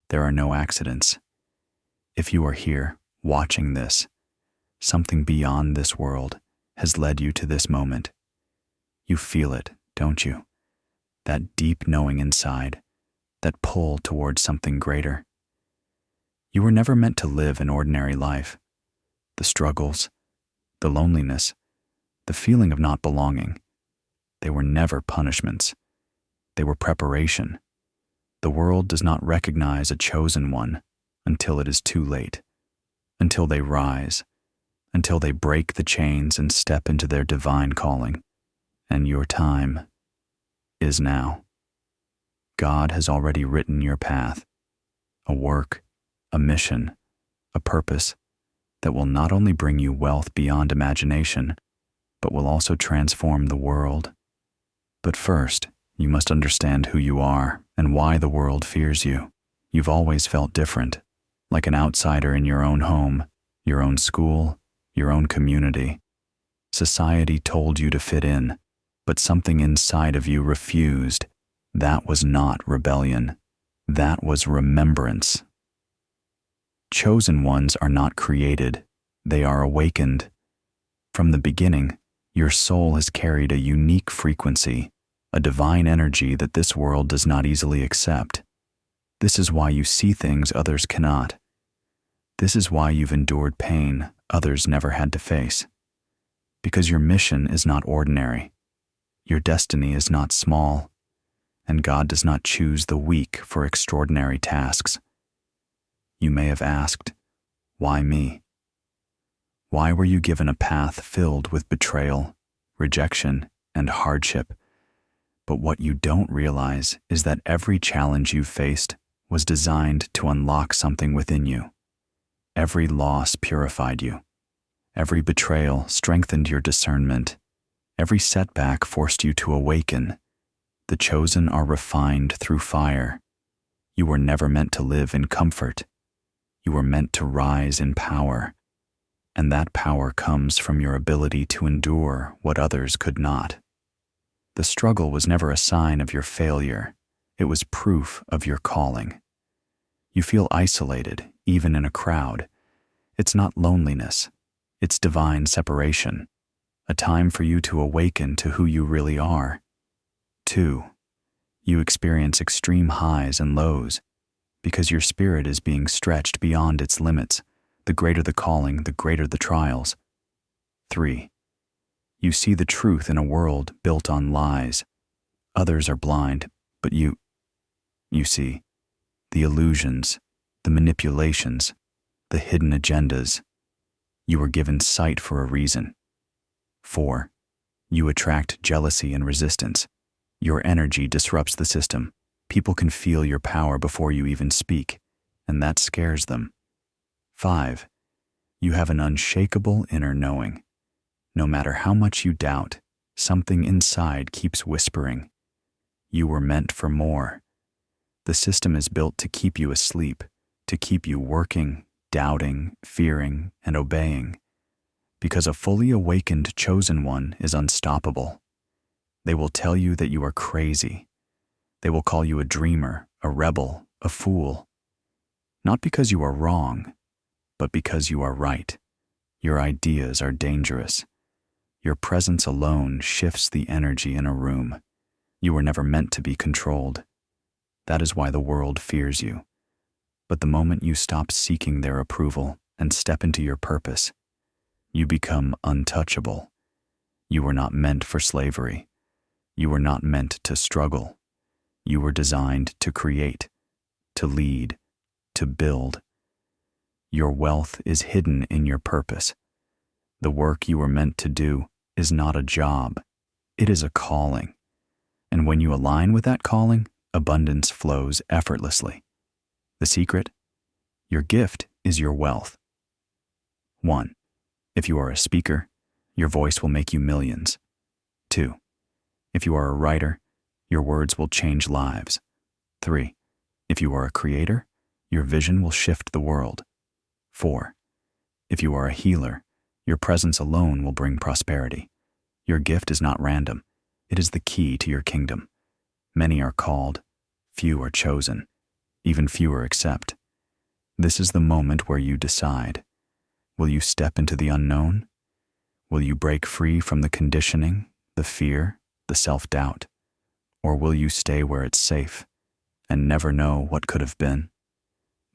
There are no accidents. If you are here, watching this, something beyond this world has led you to this moment. You feel it, don't you? That deep knowing inside, that pull towards something greater. You were never meant to live an ordinary life. The struggles, the loneliness, the feeling of not belonging, they were never punishments. They were preparation. The world does not recognize a chosen one until it is too late, until they rise, until they break the chains and step into their divine calling. And your time is now. God has already written your path, a work, a mission, a purpose that will not only bring you wealth beyond imagination, but will also transform the world. But first, you must understand who you are and why the world fears you. You've always felt different, like an outsider in your own home, your own school, your own community. Society told you to fit in, but something inside of you refused. That was not rebellion. That was remembrance. Chosen ones are not created. They are awakened. From the beginning, your soul has carried a unique frequency, a divine energy that this world does not easily accept. This is why you see things others cannot. This is why you've endured pain others never had to face. Because your mission is not ordinary. Your destiny is not small, and God does not choose the weak for extraordinary tasks. You may have asked, why me? Why were you given a path filled with betrayal, rejection, and hardship? But what you don't realize is that every challenge you faced was designed to unlock something within you. Every loss purified you. Every betrayal strengthened your discernment. Every setback forced you to awaken. The chosen are refined through fire. You were never meant to live in comfort. You were meant to rise in power. And that power comes from your ability to endure what others could not. The struggle was never a sign of your failure. It was proof of your calling. You feel isolated, even in a crowd. It's not loneliness. It's divine separation, a time for you to awaken to who you really are. 2. You experience extreme highs and lows because your spirit is being stretched beyond its limits. The greater the calling, the greater the trials. 3. You see the truth in a world built on lies. Others are blind, but you see the illusions, the manipulations, the hidden agendas. You were given sight for a reason. 4. You attract jealousy and resistance. Your energy disrupts the system. People can feel your power before you even speak, and that scares them. 5. You have an unshakable inner knowing. No matter how much you doubt, something inside keeps whispering. You were meant for more. The system is built to keep you asleep, to keep you working, doubting, fearing, and obeying. Because a fully awakened chosen one is unstoppable. They will tell you that you are crazy. They will call you a dreamer, a rebel, a fool. Not because you are wrong, but because you are right. Your ideas are dangerous. Your presence alone shifts the energy in a room. You were never meant to be controlled. That is why the world fears you. But the moment you stop seeking their approval and step into your purpose, you become untouchable. You were not meant for slavery. You were not meant to struggle. You were designed to create, to lead, to build. Your wealth is hidden in your purpose. The work you were meant to do is not a job. It is a calling. And when you align with that calling, abundance flows effortlessly. The secret? Your gift is your wealth. 1. If you are a speaker, your voice will make you millions. 2. If you are a writer, your words will change lives. 3. If you are a creator, your vision will shift the world. 4. If you are a healer, your presence alone will bring prosperity. Your gift is not random. It is the key to your kingdom. Many are called, few are chosen. even fewer accept. This is the moment where you decide. Will you step into the unknown? Will you break free from the conditioning, the fear, the self-doubt? Or will you stay where it's safe and never know what could have been?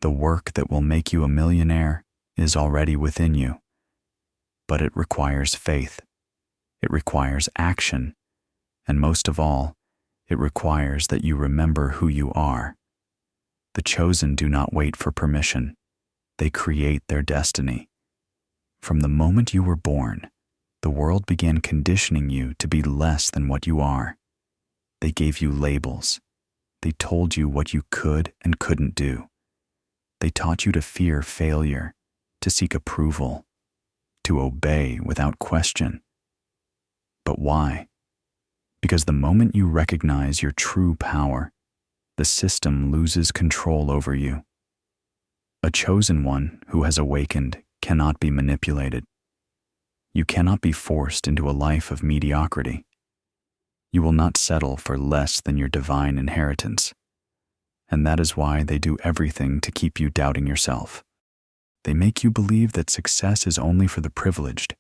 The work that will make you a millionaire is already within you, but it requires faith. It requires action, and most of all, it requires that you remember who you are. The chosen do not wait for permission. They create their destiny. From the moment you were born, the world began conditioning you to be less than what you are. They gave you labels. They told you what you could and couldn't do. They taught you to fear failure, to seek approval, to obey without question. But why? Because the moment you recognize your true power, the system loses control over you. A chosen one who has awakened cannot be manipulated. You cannot be forced into a life of mediocrity. You will not settle for less than your divine inheritance. And that is why they do everything to keep you doubting yourself. They make you believe that success is only for the privileged,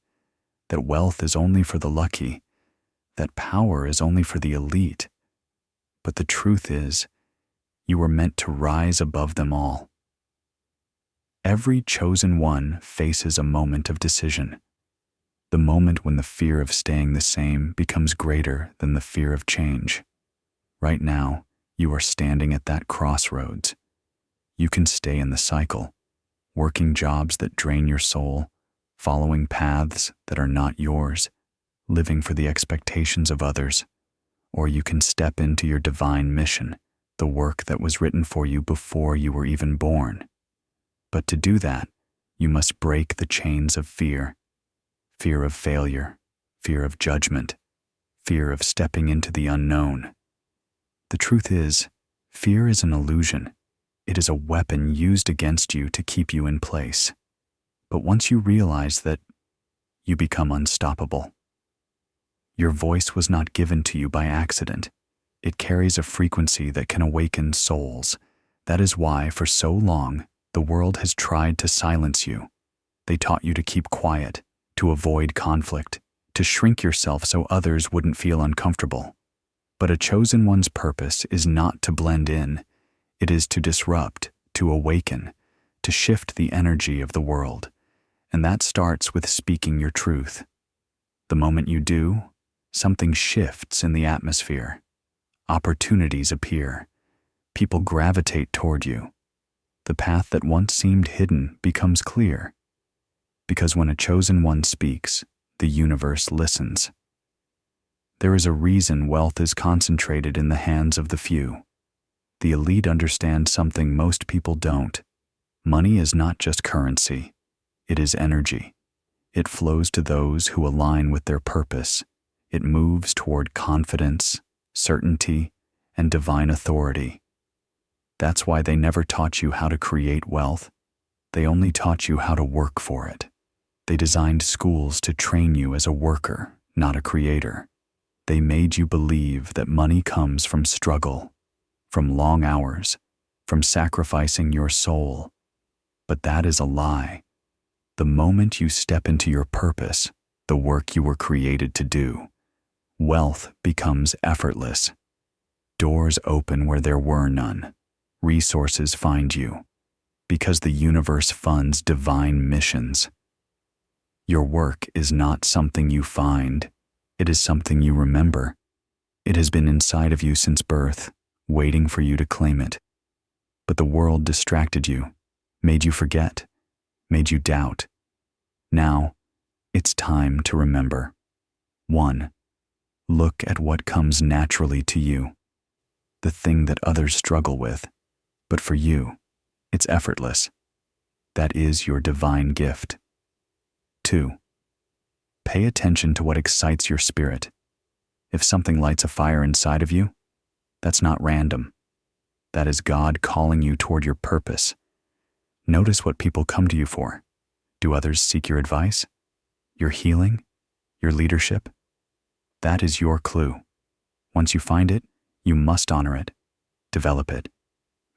that wealth is only for the lucky, that power is only for the elite. But the truth is, you were meant to rise above them all. Every chosen one faces a moment of decision, the moment when the fear of staying the same becomes greater than the fear of change. Right now, you are standing at that crossroads. You can stay in the cycle, working jobs that drain your soul, following paths that are not yours, living for the expectations of others, or you can step into your divine mission, the work that was written for you before you were even born. But to do that, you must break the chains of fear. Fear of failure, fear of judgment, fear of stepping into the unknown. The truth is, fear is an illusion. It is a weapon used against you to keep you in place. But once you realize that, you become unstoppable. Your voice was not given to you by accident. It carries a frequency that can awaken souls. That is why, for so long, the world has tried to silence you. They taught you to keep quiet, to avoid conflict, to shrink yourself so others wouldn't feel uncomfortable. But a chosen one's purpose is not to blend in. It is to disrupt, to awaken, to shift the energy of the world. And that starts with speaking your truth. The moment you do, something shifts in the atmosphere. Opportunities appear. People gravitate toward you. The path that once seemed hidden becomes clear. Because when a chosen one speaks, the universe listens. There is a reason wealth is concentrated in the hands of the few. The elite understand something most people don't. Money is not just currency. It is energy. It flows to those who align with their purpose. It moves toward confidence, certainty, and divine authority. That's why they never taught you how to create wealth. They only taught you how to work for it. They designed schools to train you as a worker, not a creator. They made you believe that money comes from struggle, from long hours, from sacrificing your soul. But that is a lie. The moment you step into your purpose, the work you were created to do, wealth becomes effortless. Doors open where there were none. Resources find you, because the universe funds divine missions. Your work is not something you find. It is something you remember. It has been inside of you since birth, waiting for you to claim it. But the world distracted you, made you forget, made you doubt. Now, it's time to remember. 1. Look at what comes naturally to you, the thing that others struggle with. But for you, it's effortless. That is your divine gift. 2. Pay attention to what excites your spirit. If something lights a fire inside of you, that's not random. That is God calling you toward your purpose. Notice what people come to you for. Do others seek your advice? Your healing? Your leadership? That is your clue. Once you find it, you must honor it, develop it,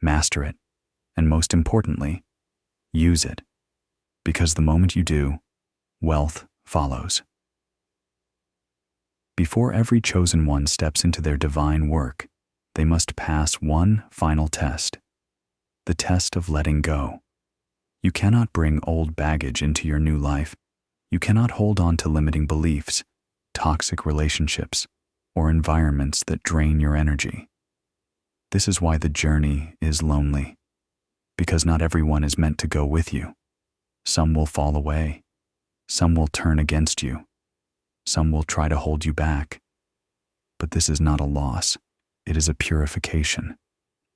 master it, and most importantly, use it. Because the moment you do, wealth follows. Before every chosen one steps into their divine work, they must pass one final test, the test of letting go. You cannot bring old baggage into your new life. You cannot hold on to limiting beliefs, toxic relationships, or environments that drain your energy. This is why the journey is lonely, because not everyone is meant to go with you. Some will fall away. Some will turn against you. Some will try to hold you back. But this is not a loss. It is a purification.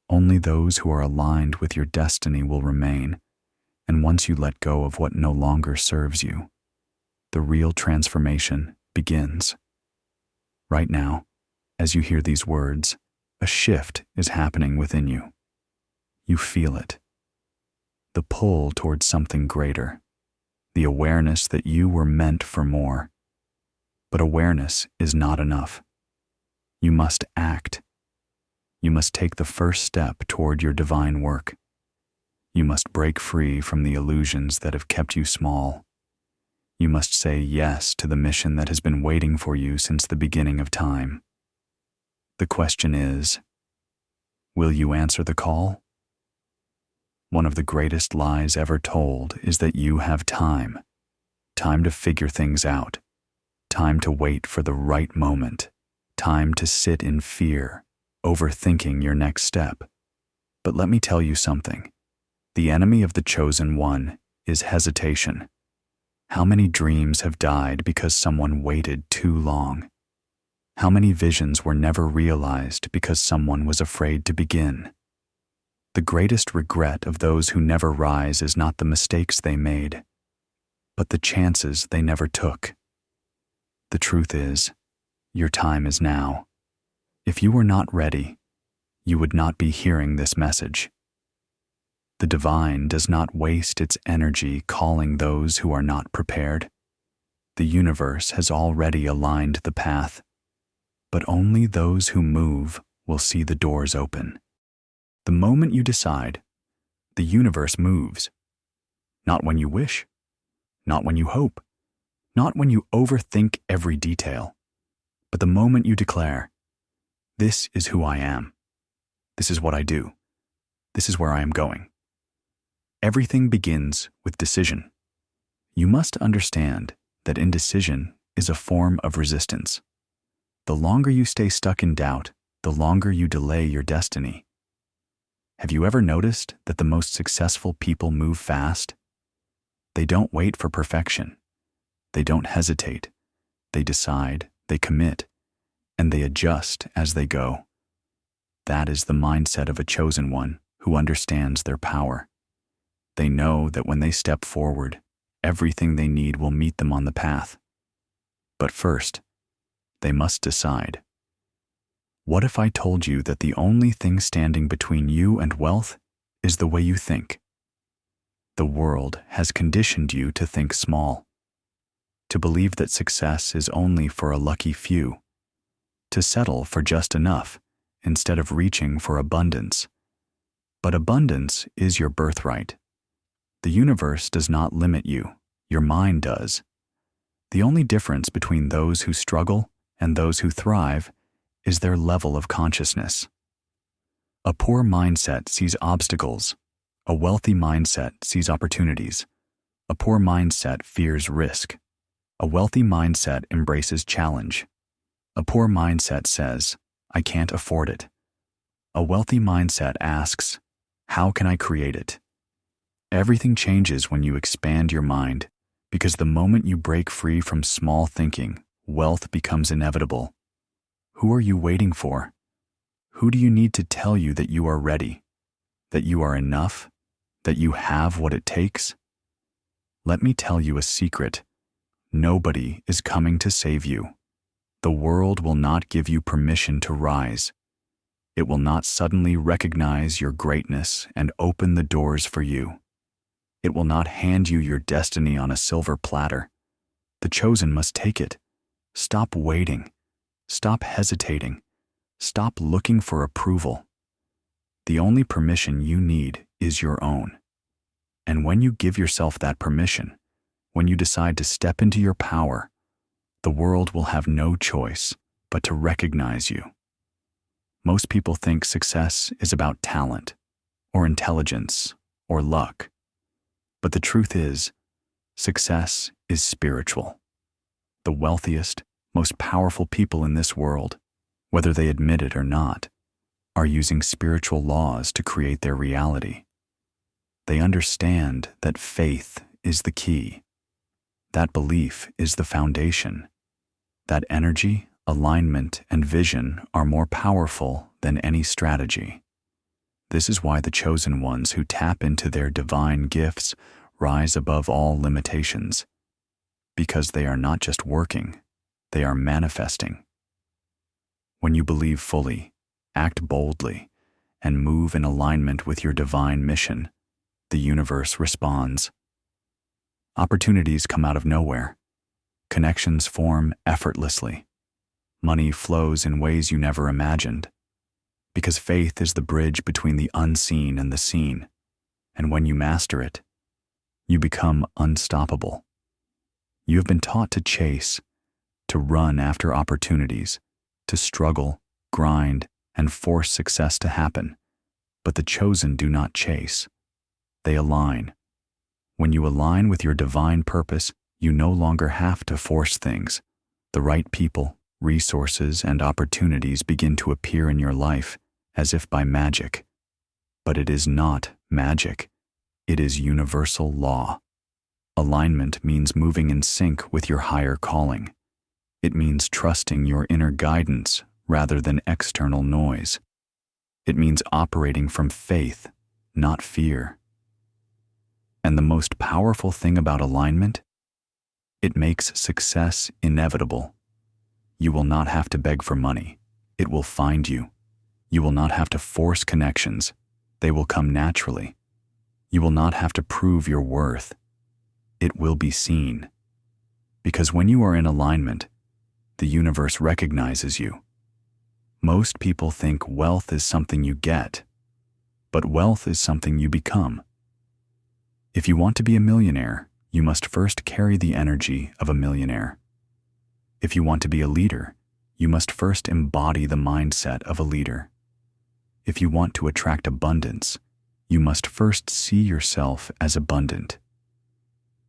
Only those who are aligned with your destiny will remain. And once you let go of what no longer serves you, the real transformation begins. Right now, as you hear these words, a shift is happening within you. You feel it. The pull towards something greater. The awareness that you were meant for more. But awareness is not enough. You must act. You must take the first step toward your divine work. You must break free from the illusions that have kept you small. You must say yes to the mission that has been waiting for you since the beginning of time. The question is, will you answer the call? One of the greatest lies ever told is that you have time. Time to figure things out. Time to wait for the right moment. Time to sit in fear, overthinking your next step. But let me tell you something. The enemy of the chosen one is hesitation. How many dreams have died because someone waited too long? How many visions were never realized because someone was afraid to begin? The greatest regret of those who never rise is not the mistakes they made, but the chances they never took. The truth is, your time is now. If you were not ready, you would not be hearing this message. The divine does not waste its energy calling those who are not prepared. The universe has already aligned the path, but only those who move will see the doors open. The moment you decide, the universe moves. Not when you wish, not when you hope, not when you overthink every detail, but the moment you declare, this is who I am. This is what I do. This is where I am going. Everything begins with decision. You must understand that indecision is a form of resistance. The longer you stay stuck in doubt, the longer you delay your destiny. Have you ever noticed that the most successful people move fast? They don't wait for perfection. They don't hesitate. They decide, they commit, and they adjust as they go. That is the mindset of a chosen one who understands their power. They know that when they step forward, everything they need will meet them on the path. But first, they must decide. What if I told you that the only thing standing between you and wealth is the way you think? The world has conditioned you to think small, to believe that success is only for a lucky few, to settle for just enough instead of reaching for abundance. But abundance is your birthright. The universe does not limit you, your mind does. The only difference between those who struggle and those who thrive is their level of consciousness. A poor mindset sees obstacles. A wealthy mindset sees opportunities. A poor mindset fears risk. A wealthy mindset embraces challenge. A poor mindset says, I can't afford it. A wealthy mindset asks, how can I create it? Everything changes when you expand your mind, because the moment you break free from small thinking, wealth becomes inevitable. Who are you waiting for? Who do you need to tell you that you are ready, that you are enough, that you have what it takes? Let me tell you a secret. Nobody is coming to save you. The world will not give you permission to rise. It will not suddenly recognize your greatness and open the doors for you. It will not hand you your destiny on a silver platter. The chosen must take it. Stop waiting. Stop hesitating. Stop looking for approval. The only permission you need is your own. And when you give yourself that permission, when you decide to step into your power, the world will have no choice but to recognize you. Most people think success is about talent, or intelligence, or luck. But the truth is, success is spiritual. The wealthiest, most powerful people in this world, whether they admit it or not, are using spiritual laws to create their reality. They understand that faith is the key. That belief is the foundation. That energy, alignment, and vision are more powerful than any strategy. This is why the chosen ones who tap into their divine gifts rise above all limitations. Because they are not just working, they are manifesting. When you believe fully, act boldly, and move in alignment with your divine mission, the universe responds. Opportunities come out of nowhere. Connections form effortlessly. Money flows in ways you never imagined. Because faith is the bridge between the unseen and the seen. And when you master it, you become unstoppable. You have been taught to chase, to run after opportunities, to struggle, grind, and force success to happen. But the chosen do not chase. They align. When you align with your divine purpose, you no longer have to force things. The right people, resources, and opportunities begin to appear in your life as if by magic. But it is not magic. It is universal law. Alignment means moving in sync with your higher calling. It means trusting your inner guidance rather than external noise. It means operating from faith, not fear. And the most powerful thing about alignment? It makes success inevitable. You will not have to beg for money. It will find you. You will not have to force connections. They will come naturally. You will not have to prove your worth. It will be seen. Because when you are in alignment, the universe recognizes you. Most people think wealth is something you get, but wealth is something you become. If you want to be a millionaire, you must first carry the energy of a millionaire. If you want to be a leader, you must first embody the mindset of a leader. If you want to attract abundance, you must first see yourself as abundant.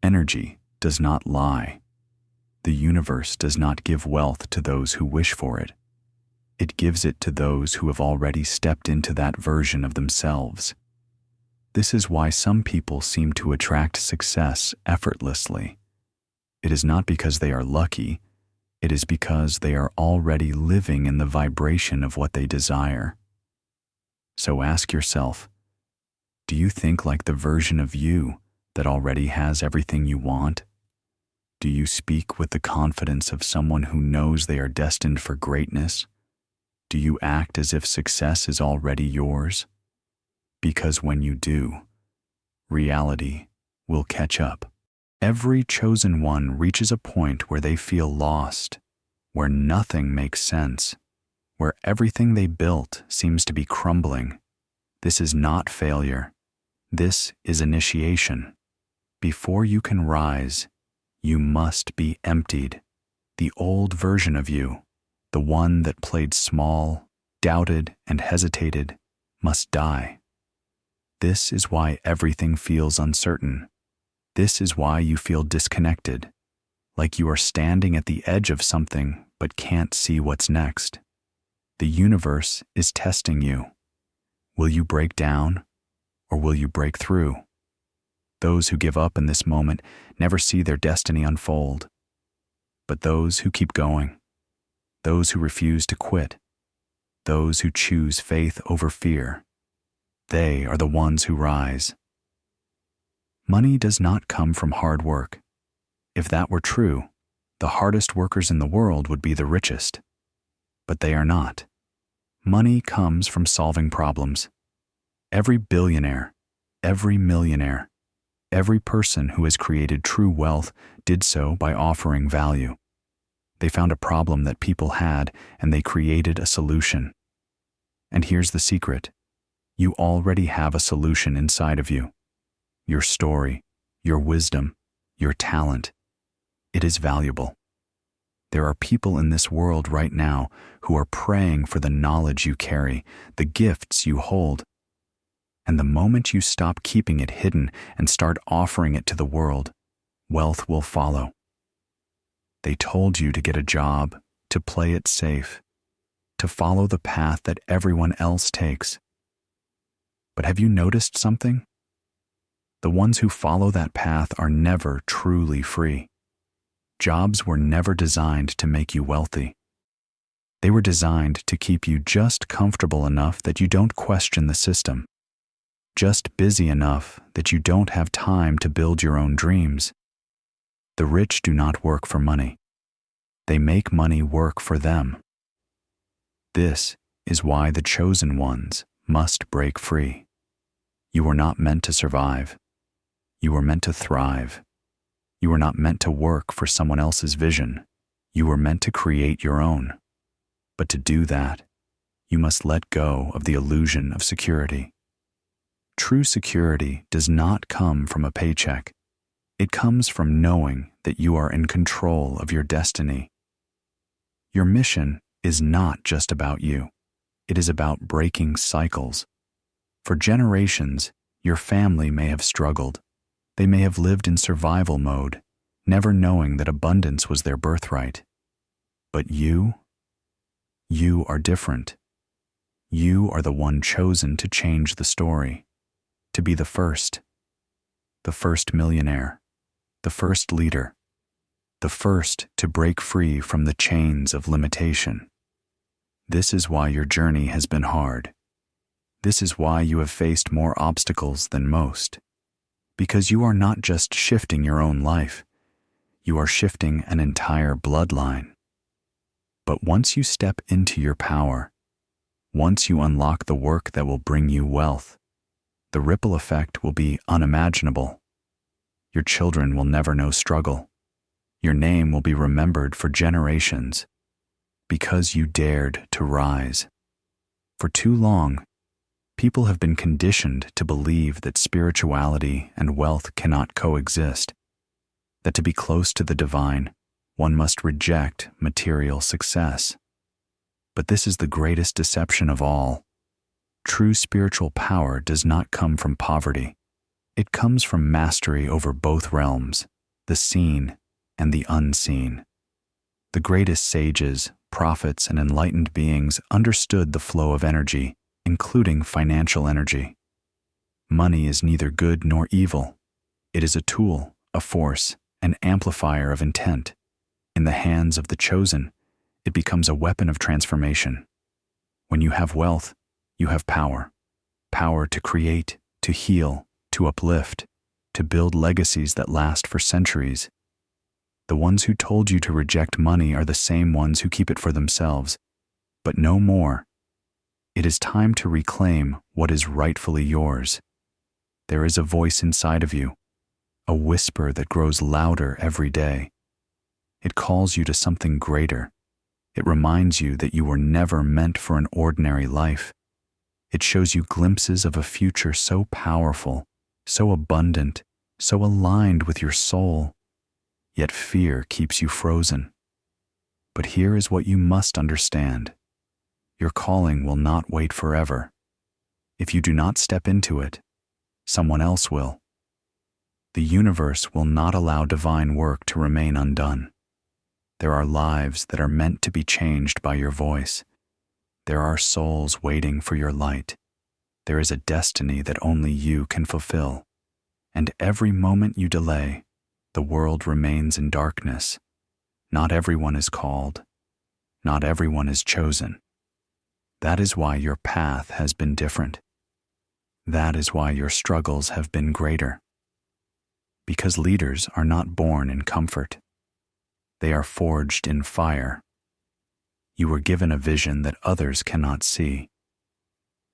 Energy does not lie. The universe does not give wealth to those who wish for it. It gives it to those who have already stepped into that version of themselves. This is why some people seem to attract success effortlessly. It is not because they are lucky, it is because they are already living in the vibration of what they desire. So ask yourself, do you think like the version of you that already has everything you want? Do you speak with the confidence of someone who knows they are destined for greatness? Do you act as if success is already yours? Because when you do, reality will catch up. Every chosen one reaches a point where they feel lost, where nothing makes sense, where everything they built seems to be crumbling. This is not failure. This is initiation. Before you can rise, you must be emptied. The old version of you, the one that played small, doubted, and hesitated, must die. This is why everything feels uncertain. This is why you feel disconnected, like you are standing at the edge of something but can't see what's next. The universe is testing you. Will you break down, or will you break through? Those who give up in this moment never see their destiny unfold. But those who keep going, those who refuse to quit, those who choose faith over fear, they are the ones who rise. Money does not come from hard work. If that were true, the hardest workers in the world would be the richest. But they are not. Money comes from solving problems. Every billionaire, every millionaire, every person who has created true wealth did so by offering value. They found a problem that people had, and they created a solution. And here's the secret. You already have a solution inside of you. Your story, your wisdom, your talent. It is valuable. There are people in this world right now who are praying for the knowledge you carry, the gifts you hold. And the moment you stop keeping it hidden and start offering it to the world, wealth will follow. They told you to get a job, to play it safe, to follow the path that everyone else takes. But have you noticed something? The ones who follow that path are never truly free. Jobs were never designed to make you wealthy. They were designed to keep you just comfortable enough that you don't question the system, just busy enough that you don't have time to build your own dreams. The rich do not work for money. They make money work for them. This is why the chosen ones must break free. You were not meant to survive. You were meant to thrive. You were not meant to work for someone else's vision. You were meant to create your own. But to do that, you must let go of the illusion of security. True security does not come from a paycheck. It comes from knowing that you are in control of your destiny. Your mission is not just about you. It is about breaking cycles. For generations, your family may have struggled. They may have lived in survival mode, never knowing that abundance was their birthright. But you are different. You are the one chosen to change the story, to be the first millionaire, the first leader, the first to break free from the chains of limitation. This is why your journey has been hard. This is why you have faced more obstacles than most. Because you are not just shifting your own life, you are shifting an entire bloodline. But once you step into your power, once you unlock the work that will bring you wealth, the ripple effect will be unimaginable. Your children will never know struggle. Your name will be remembered for generations because you dared to rise. For too long, people have been conditioned to believe that spirituality and wealth cannot coexist, that to be close to the divine, one must reject material success. But this is the greatest deception of all. True spiritual power does not come from poverty. It comes from mastery over both realms, the seen and the unseen. The greatest sages, prophets, and enlightened beings understood the flow of energy, including financial energy. Money is neither good nor evil. It is a tool, a force, an amplifier of intent. In the hands of the chosen, it becomes a weapon of transformation. When you have wealth, you have power. Power to create, to heal, to uplift, to build legacies that last for centuries. The ones who told you to reject money are the same ones who keep it for themselves, but no more. It is time to reclaim what is rightfully yours. There is a voice inside of you, a whisper that grows louder every day. It calls you to something greater. It reminds you that you were never meant for an ordinary life. It shows you glimpses of a future so powerful, so abundant, so aligned with your soul. Yet fear keeps you frozen. But here is what you must understand. Your calling will not wait forever. If you do not step into it, someone else will. The universe will not allow divine work to remain undone. There are lives that are meant to be changed by your voice. There are souls waiting for your light. There is a destiny that only you can fulfill. And every moment you delay, the world remains in darkness. Not everyone is called. Not everyone is chosen. That is why your path has been different. That is why your struggles have been greater. Because leaders are not born in comfort. They are forged in fire. You were given a vision that others cannot see.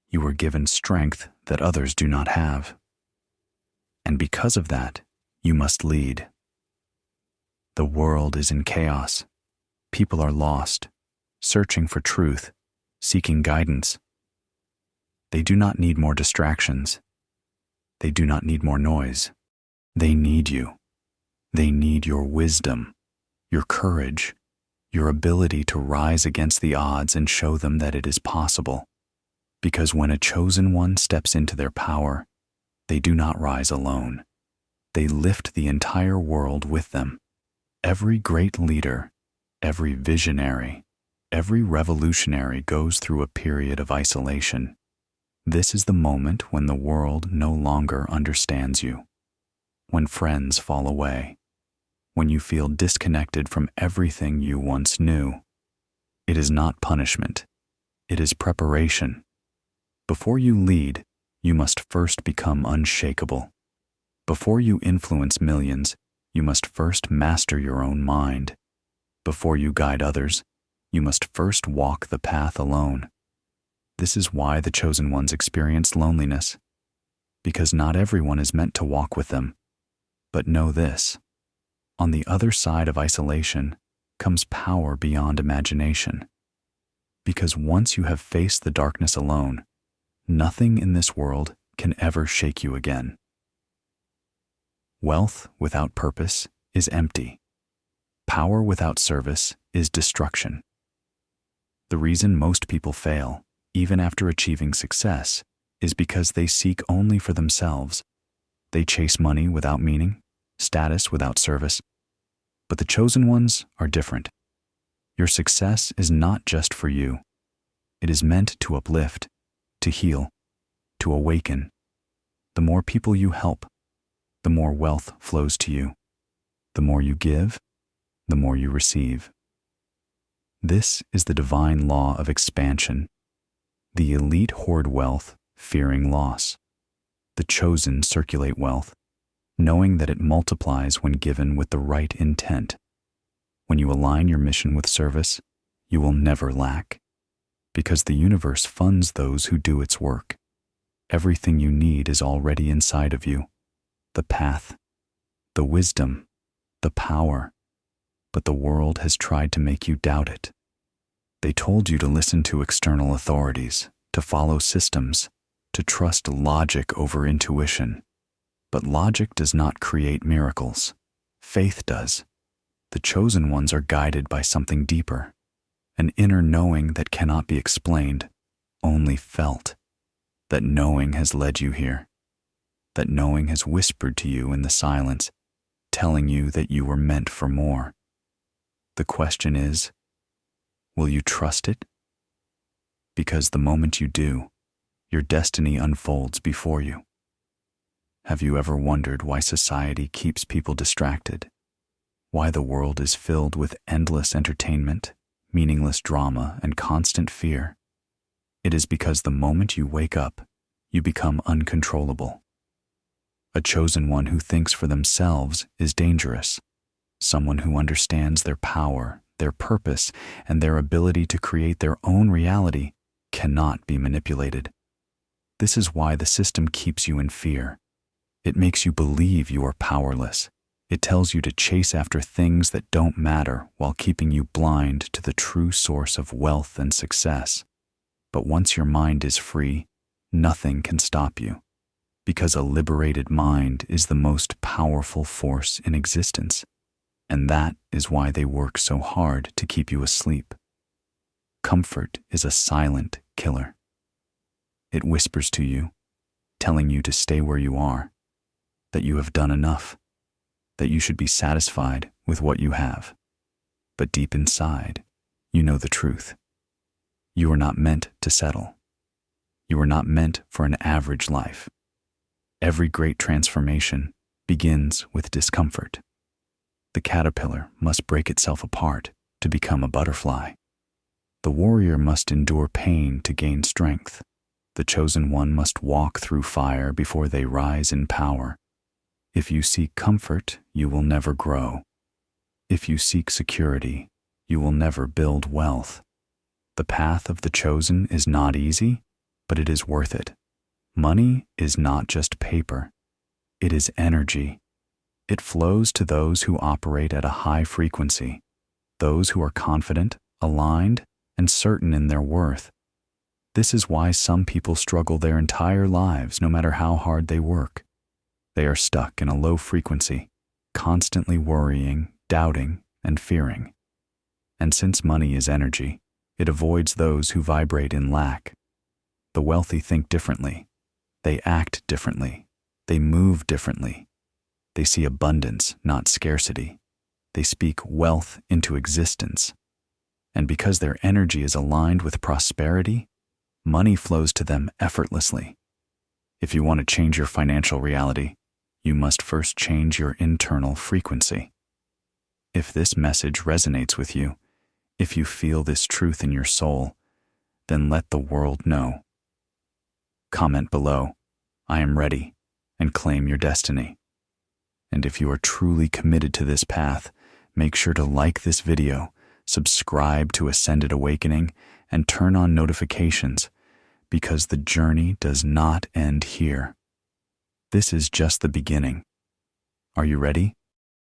You were given strength that others do not have. And because of that, you must lead. The world is in chaos. People are lost, searching for truth, seeking guidance. They do not need more distractions. They do not need more noise. They need you. They need your wisdom, your courage, your ability to rise against the odds and show them that it is possible. Because when a chosen one steps into their power, they do not rise alone. They lift the entire world with them. Every great leader, every visionary, every revolutionary goes through a period of isolation. This is the moment when the world no longer understands you, when friends fall away, when you feel disconnected from everything you once knew. It is not punishment. It is preparation. Before you lead, you must first become unshakable. Before you influence millions, you must first master your own mind. Before you guide others, you must first walk the path alone. This is why the chosen ones experience loneliness, because not everyone is meant to walk with them. But know this: on the other side of isolation comes power beyond imagination. Because once you have faced the darkness alone, nothing in this world can ever shake you again. Wealth without purpose is empty. Power without service is destruction. The reason most people fail, even after achieving success, is because they seek only for themselves. They chase money without meaning, status without service. But the chosen ones are different. Your success is not just for you. It is meant to uplift, to heal, to awaken. The more people you help, the more wealth flows to you. The more you give, the more you receive. This is the divine law of expansion. The elite hoard wealth, fearing loss. The chosen circulate wealth, knowing that it multiplies when given with the right intent. When you align your mission with service, you will never lack, because the universe funds those who do its work. Everything you need is already inside of you: the path, the wisdom, the power. But the world has tried to make you doubt it. They told you to listen to external authorities, to follow systems, to trust logic over intuition. But logic does not create miracles. Faith does. The chosen ones are guided by something deeper, an inner knowing that cannot be explained, only felt. That knowing has led you here. That knowing has whispered to you in the silence, telling you that you were meant for more. The question is, will you trust it? Because the moment you do, your destiny unfolds before you. Have you ever wondered why society keeps people distracted? Why the world is filled with endless entertainment, meaningless drama, and constant fear? It is because the moment you wake up, you become uncontrollable. A chosen one who thinks for themselves is dangerous. Someone who understands their power, their purpose, and their ability to create their own reality cannot be manipulated. This is why the system keeps you in fear. It makes you believe you are powerless. It tells you to chase after things that don't matter while keeping you blind to the true source of wealth and success. But once your mind is free, nothing can stop you, because a liberated mind is the most powerful force in existence. And that is why they work so hard to keep you asleep. Comfort is a silent killer. It whispers to you, telling you to stay where you are, that you have done enough, that you should be satisfied with what you have. But deep inside, you know the truth. You are not meant to settle. You are not meant for an average life. Every great transformation begins with discomfort. The caterpillar must break itself apart to become a butterfly. The warrior must endure pain to gain strength. The chosen one must walk through fire before they rise in power. If you seek comfort, you will never grow. If you seek security, you will never build wealth. The path of the chosen is not easy, but it is worth it. Money is not just paper. It is energy. It flows to those who operate at a high frequency, those who are confident, aligned, and certain in their worth. This is why some people struggle their entire lives no matter how hard they work. They are stuck in a low frequency, constantly worrying, doubting, and fearing. And since money is energy, it avoids those who vibrate in lack. The wealthy think differently. They act differently. They move differently. They see abundance, not scarcity. They speak wealth into existence. And because their energy is aligned with prosperity, money flows to them effortlessly. If you want to change your financial reality, you must first change your internal frequency. If this message resonates with you, if you feel this truth in your soul, then let the world know. Comment below, "I am ready," and claim your destiny. And if you are truly committed to this path, make sure to like this video, subscribe to Ascended Awakening, and turn on notifications, because the journey does not end here. This is just the beginning. Are you ready?